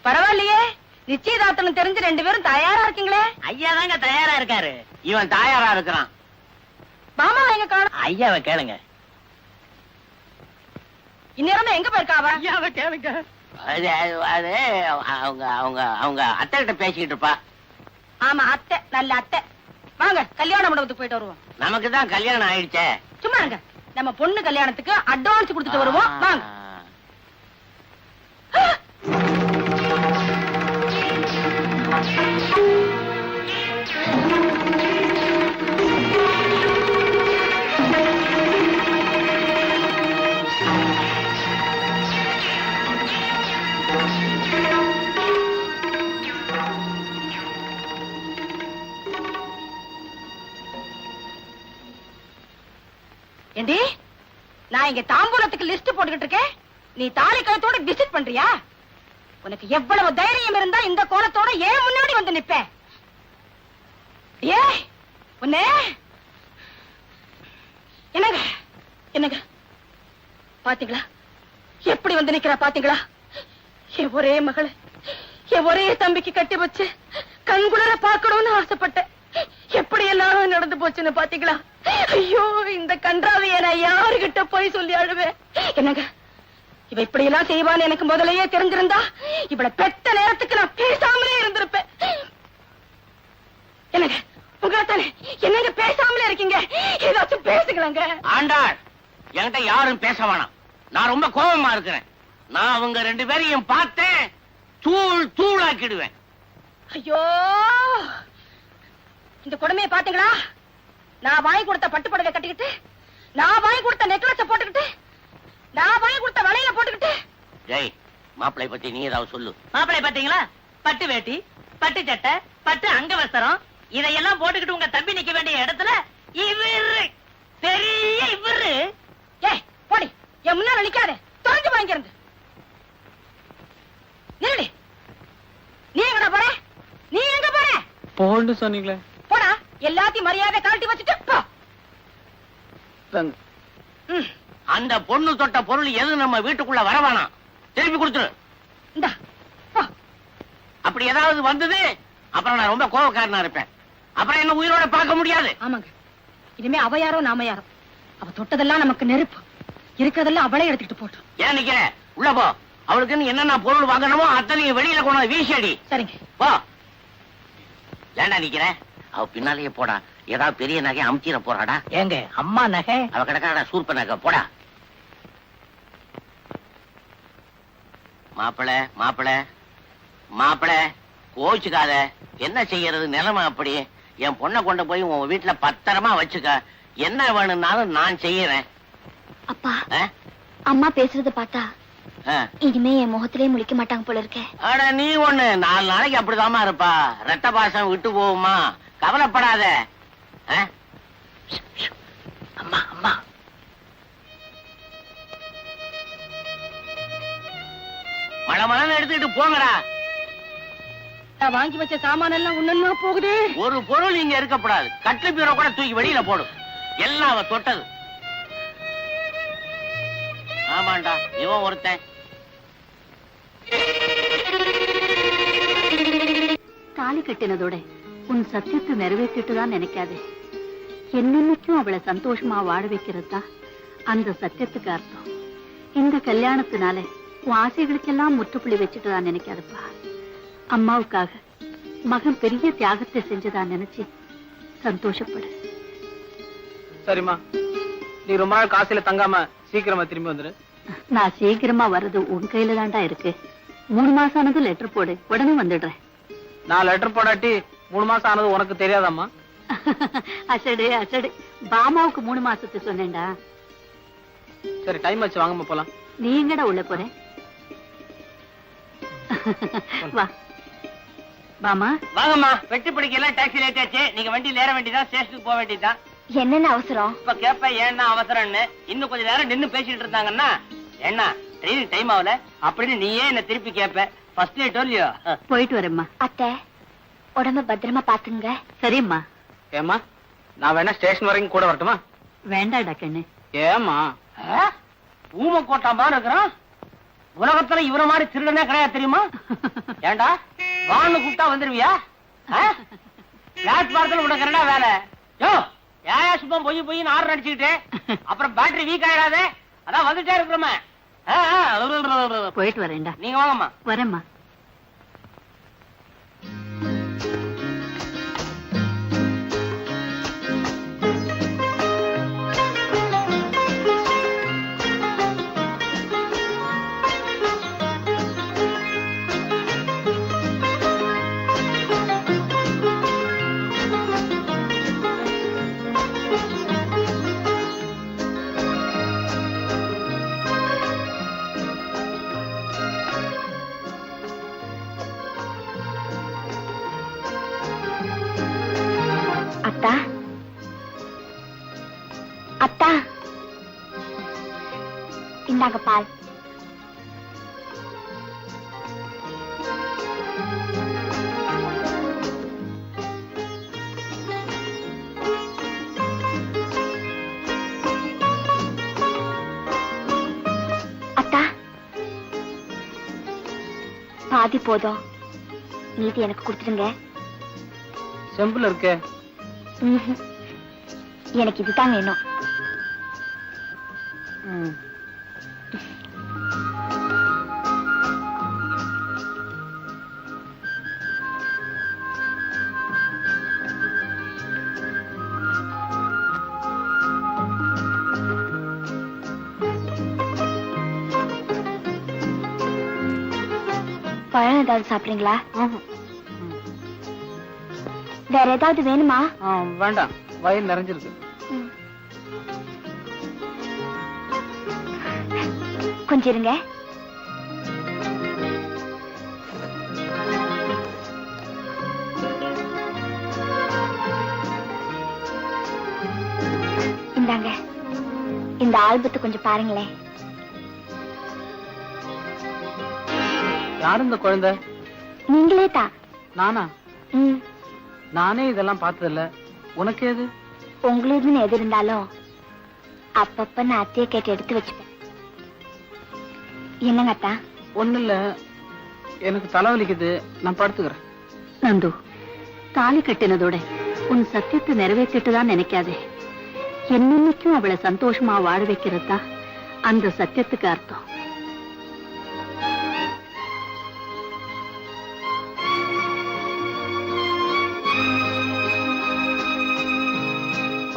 பரவாயில்லையே, நிச்சயதார்த்தம் தெரிஞ்சு 2 பேரும் தயாரா இருக்கீங்களே. ஐயா தாங்க தயாரா இருக்காரு. இவன் தயாரா இருக்கிறான். மாமா எங்க காணோம்? ஐயாவை கேளுங்க. இந்நேரம் எங்க போயிருக்காவ? ஐயாவை கேளுங்க. அது அது அவங்க அவங்க அவங்க அத்தை கிட்ட பேசிக்கிட்டு இருப்பா. ஆமா, அத்தை, நல்ல அத்தை. வாங்க கல்யாண மண்டபத்துக்கு போயிட்டு வருவோம். நமக்கு தான் கல்யாணம் ஆயிடுச்சே. சும்மா இருங்க, நம்ம பொண்ணு கல்யாணத்துக்கு அட்வான்ஸ் கொடுத்துட்டு வருவோம். வாங்க. ஏண்டி, நான் இங்க தாம்பூலத்துக்கு லிஸ்ட் போட்டுக்கிட்டு இருக்கேன், நீ தாலி கழுத்தோட விசிட் பண்றியா? உனக்கு எவ்வளவு தைரியம் இருந்தா இந்த கோலத்தோட ஏன் முன்னாடி வந்து நிப்ப? ஏ உன்ன என்னங்க என்னங்க பாத்தீங்களா எப்படி வந்து நிக்கிறா? பாத்தீங்களா? என் ஒரே மகளை என் ஒரே தம்பிக்கு கட்டி வச்சு கண்குளர பார்க்கணும்னு ஆசைப்பட்டேன். எப்படி எல்லாரும் நடந்து போச்சுன்னு பாத்தீங்களா? ஐயோ, இந்த கன்றாவைய நான் யாருகிட்ட போய் சொல்லி அழுவேன்? என்னங்க, இவ இப்படி எல்லாம் செய்வான்னு எனக்கு முதலையே தெரிஞ்சிருந்தா இவளை பெத்த நேரத்துக்கு நான் பேசாமலே இருந்திருப்பேன். என்னங்க, உங்களை தானே, என்னங்க பேசாமலே இருக்கீங்க? ஏதாச்சும் பேசுங்களேங்க. ஆண்டாள், என்கிட்ட யாரும் பேச வேணாம். நான் ரொம்ப கோபமா இருக்கிறேன். நான் அவங்க 2 பேரையும் பார்த்தேன், தூள் தூளாக்கிடுவேன். ஐயோ, இந்த கொடுமையை பாத்தீங்களா? நான் வாங்கி கொடுத்த பட்டு புடவை கட்டிக்கிட்டு, நான் வாங்கி கொடுத்த நெக்லஸ் போட்டுக்கிட்டு, நான் வாங்கி கொடுத்த வளையல போட்டுக்கிட்டு. ஜெய், மாப்பிளை பத்தி நீ ஏதாவது சொல்லு. மாப்பிளை பாத்தீங்களா? பட்டு வேட்டி, பட்டு சட்டை, பட்டு அங்கவஸ்திரம், இதையெல்லாம் போட்டுக்கிட்டு உங்க தம்பி நிக்க வேண்டிய இடத்துல இவரு பெரிய இவரு. ஏய் போடி, என் முன்னால நிக்காத, தொலைஞ்சு வாங்கிருந்து. நில்லு. நீ எங்கடா போற? நீ எங்க போற? போன்னு சொன்னீங்களே. போடா, எல்லாத்தையும் மரியாதை கழட்டி வச்சுட்டு போ. அந்த பொண்ணு தொட்ட பொருள் எது நம்ம வீட்டுக்குள்ள வர வேணாம், திருப்பி கொடுத்துரு. இந்தா போ. அப்படி ஏதாவது வந்தது அப்புறம் நான் ரொம்ப கோபக்காரனா இருப்பேன். அப்புறம் என்ன உயிரோட பார்க்க முடியாது. ஆமாங்க, இனிமே அவ யாரோ நாம யாரோ, அவ தொட்டதெல்லாம் நமக்கு நெருப்பு, இருக்கிறதெல்லாம் அவளே எடுத்துக்கிட்டு போட்டோம். ஏன் நிக்கிற? உள்ள போ. அவளுக்குன்னு என்னென்ன பொருள் வாங்கணுமோ அத்தனையும் வெளியில கொண்டு வீசடி. சரிங்க, போ. ஏண்டா நிக்கிற? அவ பின்னாலேயே போடா. ஏதாவது பெரிய நகை அமுச்சிட போறாடா. ஏங்க, அம்மா நகை அவ கிடக்காடா சூர்ப நகை. போடா. மாப்பிள மாப்பிள மாப்பிள, கோச்சுக்காத. என்ன செய்யறது, நிலைமை அப்படி. என் பொண்ணை கொண்டு போய் உன் வீட்டுல பத்திரமா வச்சுக்க. என்ன வேணும்னாலும் நான் செய்யறேன். அப்பா, அம்மா பேசுறத பார்த்தா இனிமே என் முகத்திலே முழிக்க மாட்டாங்க போல இருக்க. அட நீ ஒண்ணு 4 நாளைக்கு அப்படிதாமா இருப்பா. ரெட்ட பாசம் விட்டு போகுமா, கவலைப்படாத. அம்மா அம்மா, மழை எடுத்துக்கிட்டு போங்கடா. நான் வாங்கி வச்ச சாமான எல்லாம் ஒண்ணுன்னா போகுது. ஒரு பொருள் இங்க இருக்கப்படாது. கட்லு பீரோ கூட தூக்கி வெளியில போடும். எல்லாம் அவ தொட்டது. ஆமாண்டா, இவன் ஒருத்தன். தாலி கட்டினதோட உன் சத்தியத்தை நிறைவேற்றிட்டுதான் நினைக்காதே. என்னன்னைக்கும் அவளை சந்தோஷமா வாழ வைக்கிறது தான் அந்த சத்தியத்துக்கு அர்த்தம். இந்த கல்யாணத்தினால உன் ஆசைகளுக்கெல்லாம் முற்றுப்புள்ளி வச்சுட்டுதான் நினைக்காதப்பா. அம்மாவுக்காக மகன் பெரிய தியாகத்தை செஞ்சதான் நினைச்சு சந்தோஷப்படு. சரிம்மா, நீ ரொம்ப நாள் காசில தங்காம சீக்கிரமா திரும்பி வந்துரு. நான் சீக்கிரமா வர்றது உன் கையில தான்டா இருக்கு. 3 மாசம் ஆனது லெட்டர் போடு, உடனே வந்துடுறேன். நான் லெட்டர் போடாட்டி 3 மாசம் ஆனது உனக்கு தெரியாதாம்மா? அசடு அசடு, பாமாவுக்கு 3 மாசத்துக்கு சொன்னேன்டா. சரி, டைம் ஆச்சு, வாங்கம்மா போலாம். நீ எங்கடா உள்ள போற? வா பாமா. வாங்கம்மா. வெட்டி பிடிக்கலாம். டாக்ஸி லேட் ஆச்சு. நீங்க வண்டியில ஏற வேண்டியதான், ஸ்டேஷனுக்கு போக வேண்டியதான். என்னென்ன அவசரம்? இப்ப கேப்ப ஏன்னா அவசரம்னு. இன்னும் கொஞ்ச நேரம் நின்னு பேசிட்டு இருந்தாங்கன்னா என்ன ட்ரெயின் டைம் ஆகல அப்படின்னு நீயே என்ன திருப்பி கேப்ப. ஃபர்ஸ்ட் நைட் இல்லையோ? போயிட்டு வரேம்மா. அத்தை, உடம்ப பத்திரமா பாத்துங்க. சரிம்மா. ஏமா, நான் வேணா ஸ்டேஷன் வரைக்கும் கூட வரட்டுமா? வேண்டாடா கண்ணு. ஏமா, ஊமை கோட்டாம்பா இருக்கிறான். உலகத்துல இவர மாதிரி திருடனே கிடையாது தெரியுமா? ஏண்டா வான்னு கூப்பிட்டா வந்துருவியா? பிளாட்பாரத்துல உனக்கு என்னடா வேலை? யோ ஏயா சும்மா பொய் ஆறு அடிச்சுக்கிட்டு அப்புறம் பேட்டரி வீக் ஆயிடாதே. அதான் வந்துட்டே இருக்கிறோமே. போயிட்டு வரேன்டா. நீங்க வாங்கம்மா. வரேம்மா. அத்தா அத்தா இந்தாங்க பால். அத்தா பாதி போதும், மீதி எனக்கு கொடுத்துருங்க. செம்புல இருக்கே. எனக்கு இதுதான் வேணும். பழம் ஏதாவது சாப்பிடுறீங்களா? வேற ஏதாவது வேணுமா? வேண்டாம், வயிறு நிறைஞ்சிருக்கு. கொஞ்சம் இருங்க. இந்தாங்க, இந்த ஆல்பத்தை கொஞ்சம் பாருங்களேன். யாரு இந்த குழந்தை? நீங்களே தான். நானா? ம், நானே இதெல்லாம் பார்த்ததில்ல. உனக்கு எது? உங்களுதுன்னு எது இருந்தாலும் அப்பப்ப நான் அத்தையை கேட்டு எடுத்து வச்சுப்பேன். என்னங்க அத்தா? ஒண்ணு இல்ல, எனக்கு தலைவலிக்குது, நான் படுத்துக்கிறேன். நந்து, தாலி கட்டினதோட உன் சத்தியத்தை நிறைவேற்றிட்டு தான் நினைக்காதே. என்னைக்கும் அவளை சந்தோஷமா வாழ வைக்கிறது தான் அந்த சத்தியத்துக்கு அர்த்தம்.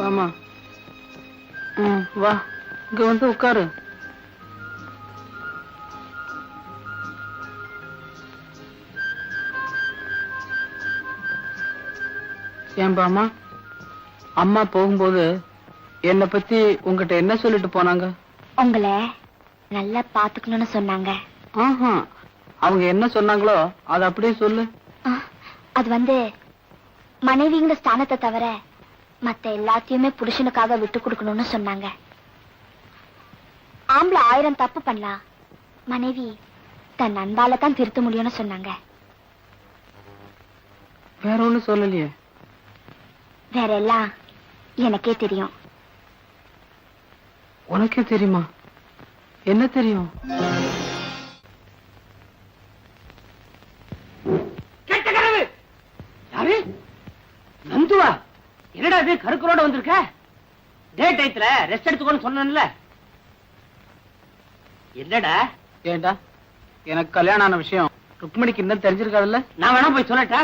வாமா. வா, இங்க வந்து உட்காரு. ஏன்பா அம்மா, அம்மா போகும்போது என்னை பத்தி உங்ககிட்ட என்ன சொல்லிட்டு போனாங்க? உங்களை நல்லா பாத்துக்கணும்னு சொன்னாங்க. அவங்க என்ன சொன்னாங்களோ அது அப்படியே சொல்லு. அது வந்து மனைவிங்கிற ஸ்தானத்தை தவிர மத்த எல்லாத்தையுமே புருஷனுக்காக விட்டு கொடுக்கணும்னு சொன்னாங்க. ஆம்பளை 1000 தப்பு பண்ணலாம், மனைவி தன் அன்பால தான் திருத்த முடியும்னு சொன்னாங்க. வேற ஒண்ணு சொல்லலையே? வேற எல்லாம் எனக்கே தெரியும். உனக்கே தெரியுமா? என்ன தெரியும்? கெட்ட கனவு. யாரு? நந்துவா? என்னடா இது கருக்கரோட வந்திருக்க? டே டைத்துல ரெஸ்ட் எடுத்துக்கோன்னு சொன்னேன்ல. என்னடா? ஏண்டா, எனக்கு கல்யாணம் ஆன விஷயம் ருக்மணிக்கு இன்னும் தெரிஞ்சிருக்காதுல்ல? நான் வேணா போய் சொல்லட்டா?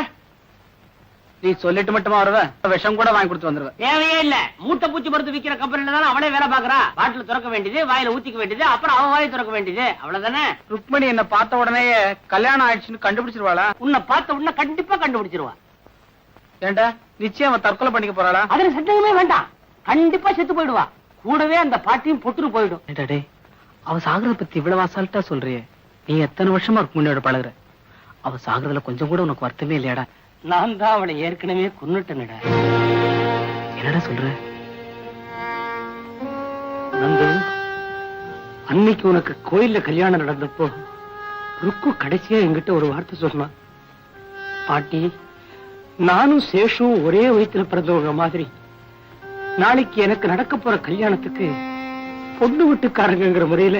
நீ சொல்லிட்டு மட்டுமா வருவ? விஷம் கூட வாங்கி கொடுத்து வந்துருவ. தேவையே இல்ல. மூட்டை பூச்சி மருந்து விக்கிற கம்பெனில தானே அவளே வேலை பாக்குறா. பாட்டில் திறக்க வேண்டியது, வாயில ஊத்திக்க வேண்டியது, அப்புறம் அவன் வாயை திறக்க வேண்டியது, அவ்வளவுதானே. ருக்மணி என்ன பார்த்த உடனே கல்யாணம் ஆயிடுச்சுன்னு கண்டுபிடிச்சிருவாளா? உன்னை பார்த்த உடனே கண்டிப்பா கண்டுபிடிச்சிருவா. ஏண்டா, நிச்சயம் அவன் தற்கொலை பண்ணிக்க போறாளா? அதுல சந்தேகமே வேண்டாம், கண்டிப்பா செத்து போயிடுவா. கூடவே அந்த பாட்டியும் பொத்துட்டு போயிடும். டே, அவ சாகுறத பத்தி இவ்வளவு அசால்ட்டா சொல்றியே. நீ எத்தனை வருஷமா ருக்மணியோட பழகுற? அவ சாகுறதுல கொஞ்சம் கூட உனக்கு வருத்தமே இல்லையாடா? நான் தான் அவளை ஏற்கனவே கொன்னுட்டேன்டா. என்னடா சொல்ற? நந்து, அன்னைக்கு உனக்கு கோயில்ல கல்யாணம் நடந்தப்போ ருக்கு கடைசியா என்கிட்ட ஒரு வார்த்தை சொன்னான். பாட்டி, நானும் சேஷும் ஒரே வயித்துல பிறந்தவங்க மாதிரி நாளைக்கு எனக்கு நடக்க போற கல்யாணத்துக்கு பொண்ணு வீட்டுக்காரங்கிற முறையில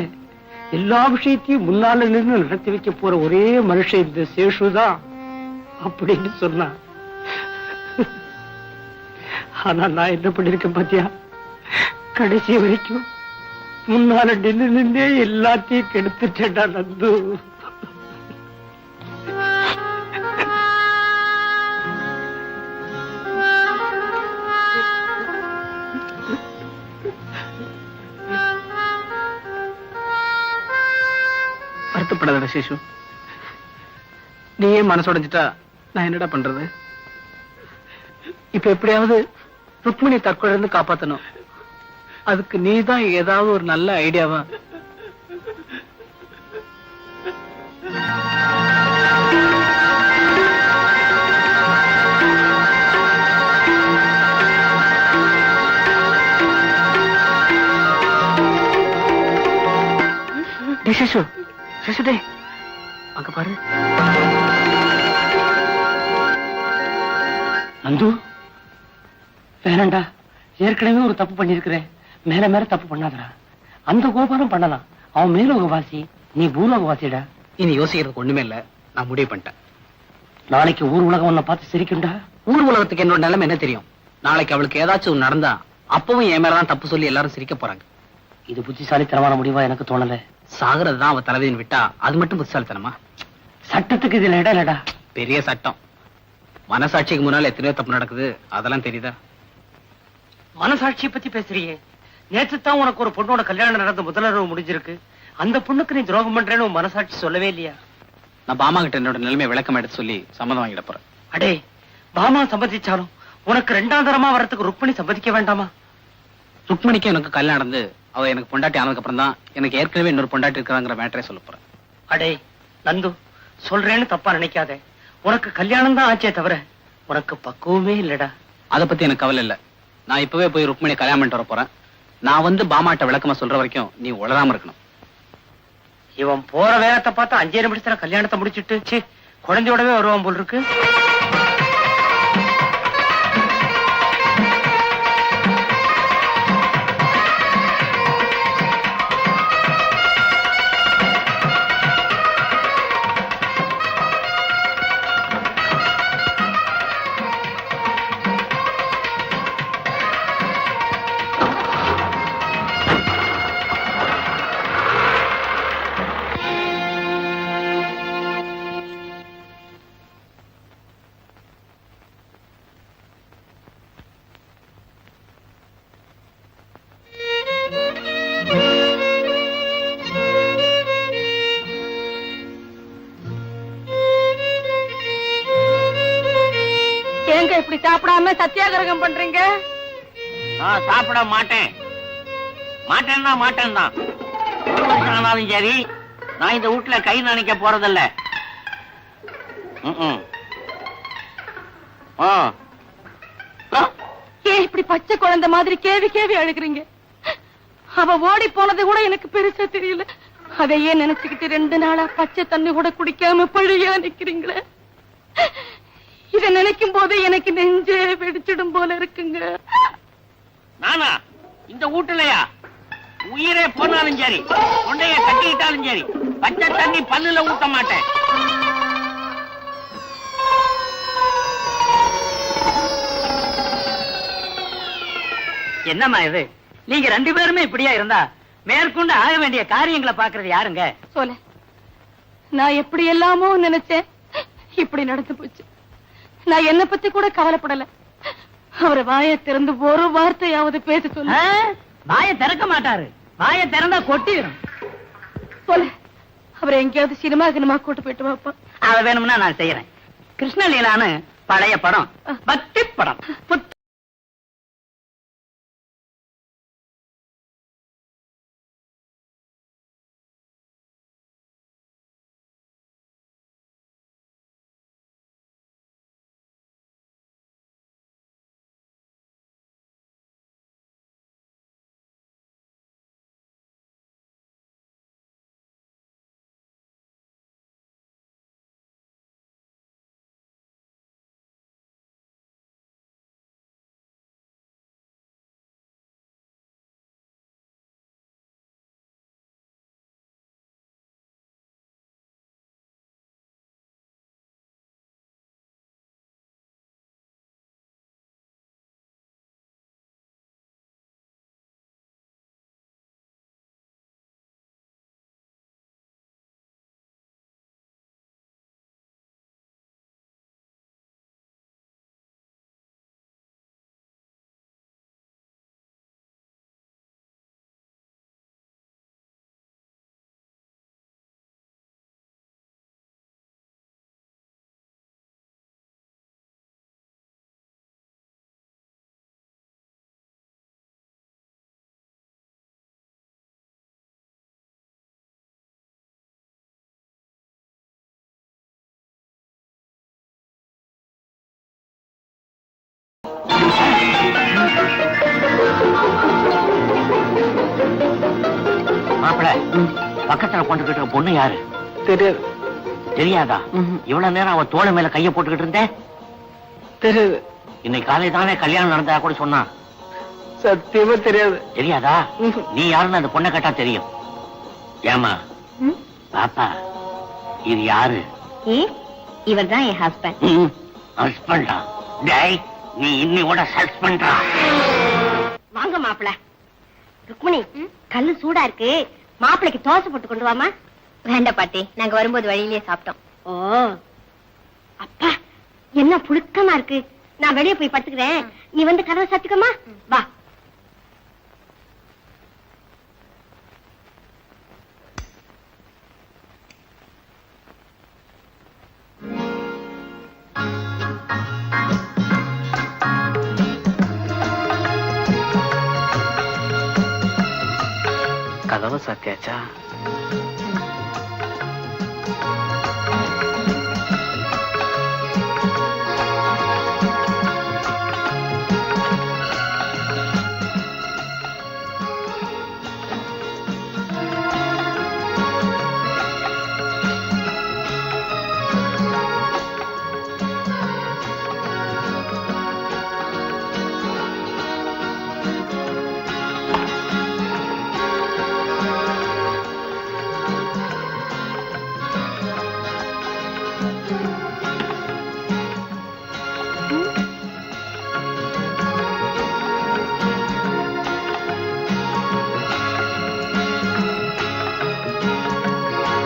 எல்லா விஷயத்தையும் முன்னால நின்று நடத்தி வைக்க போற ஒரே மனுஷன் இந்த சேஷுதான் அப்படின்னு சொன்னா. ஆனா நான் என்ன பண்ணிருக்கேன் பாத்தியா? கடைசி வரைக்கும் முன்னால நின்னே எல்லாத்தையும் கெடுத்துட்டேன்டா நந்து. வருத்தப்படாத சேஷு, நீயே மனசுடைஞ்சிட்டா நான் என்னடா பண்றது? இப்ப எப்படியாவது ருக்மிணி தற்கொலை இருந்து காப்பாத்தணும். அதுக்கு நீதான் ஏதாவது ஒரு நல்ல ஐடியாவா? சேஷு, சேஷு டே, அங்க பாரு. நந்து, வேணாண்டா. ஏற்கனவே ஒரு தப்பு பண்ணிருக்கிறேன். மேல மேல தப்பு பண்ணாதடா. அந்த கோபாலம் பண்ணலாம். அவன் மேலோகவாசி, நீ பூலோகவாசிடா. இனி யோசிக்கிறதுக்கு ஒண்ணுமே இல்ல. நான் முடிவு பண்ணிட்டேன். நாளைக்கு ஊர் உலகம் உன்னை பார்த்து சிரிக்கும்டா. ஊர் உலகத்துக்கு என்னோட நிலைமை என்ன தெரியும்? நாளைக்கு அவளுக்கு ஏதாச்சும் ஒண்ணு நடந்தா அப்பவும் என் மேலதான் தப்பு சொல்லி எல்லாரும் சிரிக்க போறாங்க. இது புத்திசாலித்தனமான முடிவா எனக்கு தோணல. சாகரது தான் அவ தலைவியின் விட்டா அது மட்டும் புத்திசாலித்தனமா? சட்டத்துக்கு இதுல இடம் இல்லடா. பெரிய சட்டம். மனசாட்சிக்கு முன்னால எத்தனையோ தப்பு நடக்குது, அதெல்லாம் தெரியுதா? மனசாட்சியை பத்தி பேசுறியே. நேற்று தான் உனக்கு ஒரு பொண்ணோட கல்யாணம் நடந்த முதலரவு முடிஞ்சிருக்கு. அந்த பொண்ணுக்கு நீ துரோகம் பண்றேன்னு உன் மனசாட்சி சொல்லவே இல்லையா? நான் பாமா கிட்ட என்னோட நிலைமையை விளக்கம் எடுத்து சொல்லி சம்மதம் வாங்கிட போறேன். அடே, பாமா சம்மதிச்சாலும் உனக்கு ரெண்டாம் தரமா வரத்துக்கு ருக்மிணி சம்மதிக்க வேண்டாமா? ருக்மிணிக்கு எனக்கு கல்யாணம் நடந்து அவ எனக்கு பொண்டாட்டி ஆனதுக்கு அப்புறம் தான் எனக்கு ஏற்கனவே இன்னொரு பொண்டாட்டி இருக்கிறாங்கிற மேட்டரே சொல்ல போறேன். அடே நந்து, சொல்றேன்னு தப்பா நினைக்காத. உனக்கு கல்யாணம் தான் ஆச்சே தவிர உனக்கு பக்குவமே இல்லடா. அதை பத்தி எனக்கு கவலை இல்ல. நான் இப்பவே போய் ருக்மிணி கல்யாணம் பண்ணிட்டு வர போறேன். நான் வந்து பாமாட்ட விளக்கமா சொல்ற வரைக்கும் நீ உளராம இருக்கணும். இவன் போற வேகத்தை பார்த்தா 5 நிமிஷத்துல கல்யாணத்தை முடிச்சிட்டு குழந்தையோடவே வருவான் போல் இருக்கு. ஏங்க இப்படி சாப்பிடாம சத்தியாகிரகம் பண்றீங்க? நான் சாப்பிட மாட்டேன். மாட்டேன்னா மாட்டேன் தான். ஒரு வருஷம் ஆனாலும் சரி, நான் இந்த வீட்டுல கை நனைக்க போறதில்ல. ஏன் இப்படி பச்சை குழந்தை மாதிரி கேவி கேவி அழுகுறீங்க? அவ ஓடி போனது கூட எனக்கு பெருசா தெரியல. அதையே நினைச்சுக்கிட்டு 2 நாளா பச்சை தண்ணி கூட குடிக்காம பழியா நிக்கிறீங்களே. இத நினைக்கும் போது எனக்கு நெஞ்சே வெடிச்சிடும் போல இருக்குங்க. நானா இந்த வீட்டுலயா? உயிரே போனாலும் சரி, கொண்டைய கட்டிக்கிட்டாலும் சரி, பச்சை தண்ணி பல்லுல ஊத்த மாட்டேன். என்னம்மா இது? நீங்க 2 பேருமே இப்படியா இருந்தா மேற்கொண்டு ஆக வேண்டிய காரியங்களை பாக்குறது யாருங்க? சொல்ல, நான் எப்படி எல்லாமோ நினைச்சேன், இப்படி நடந்து போச்சு. நான் என்ன பத்தி கூட கவலைப்படல. அவரை வாயை திறந்து ஒரு வார்த்தையாவது பேச சொல்ல. வாயை திறக்க மாட்டாரு. வாயை திறந்தா கொட்டிடும். சொல்ல, அவரை எங்கேயாவது சினிமா கூட்டு போயிட்டு வாப்பா. அத வேணும்னா நான் செய்யறேன். கிருஷ்ணலீலான்னு பழைய படம், பக்தி படம். மாப்பிள பக்கத்துல கொண்டுகிட்டு இருக்க பொண்ணு யாரு? தெரியாது. தெரியாதா? இவ்வளவு நேரம் அவ தோளை மேல கைய போட்டுக்கிட்டு இருந்தேன். தெரியாது. இன்னைக்கு காலை தானே கல்யாணம் நடந்தா கூட சொன்னான். சத்தியமா தெரியாது. தெரியாதா? நீ யாருன்னு அந்த பொண்ணை கேட்டா தெரியும். ஏமா பாப்பா இது யாரு? இவர் தான் என் ஹஸ்பண்ட். ஹஸ்பண்டா? டேய் நீ இன்னையோட சஸ்பெண்டா? வாங்க மாப்பிள. ருக்மிணி, கல்லு சூடா இருக்கு, மாப்பிளைக்கு தோசை போட்டு கொண்டு வாமா. வேண்டாம் பாட்டி, நாங்க வரும்போது வழியிலேயே சாப்பிட்டோம். ஓ அப்பா, என்ன புழுக்கமா இருக்கு. நான் வெளியே போய் படுத்துக்கிறேன், நீ வந்து கதவை சாத்துக்கமா. வா. கதவை சாத்தியாச்சா?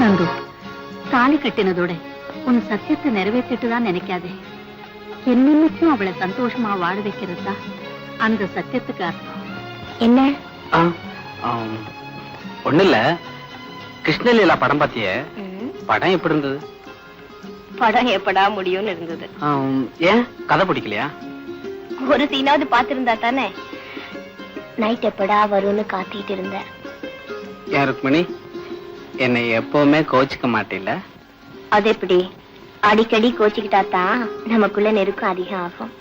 நந்து, தாலி கட்டினதோட உன் சத்தியத்தை நிறைவேற்றிட்டுதான் நினைக்காதே. என்னைக்கும் அவளை சந்தோஷமா வாழ வைக்கிறது தான் அந்த சத்தியத்துக்கு அர்த்தம். என்ன? ஒண்ணு இல்ல, கிருஷ்ணலீலா படம் பாத்திய? படம் எப்படி இருந்தது? படம் எப்படா முடியும்னு இருந்தது. ஏன் கதை பிடிக்கலையா? ஒரு சீனாவது பாத்திருந்தா தானே. நைட் எப்படா வரும்னு காத்திட்டு இருந்தேன். ஏன் ருக்மணி, என்னை எப்பவுமே கோச்சிக்க மாட்டேல? அது எப்படி? அடிக்கடி கோச்சிக்கிட்டா தான் நமக்குள்ள நெருக்கம் அதிகம் ஆகும்.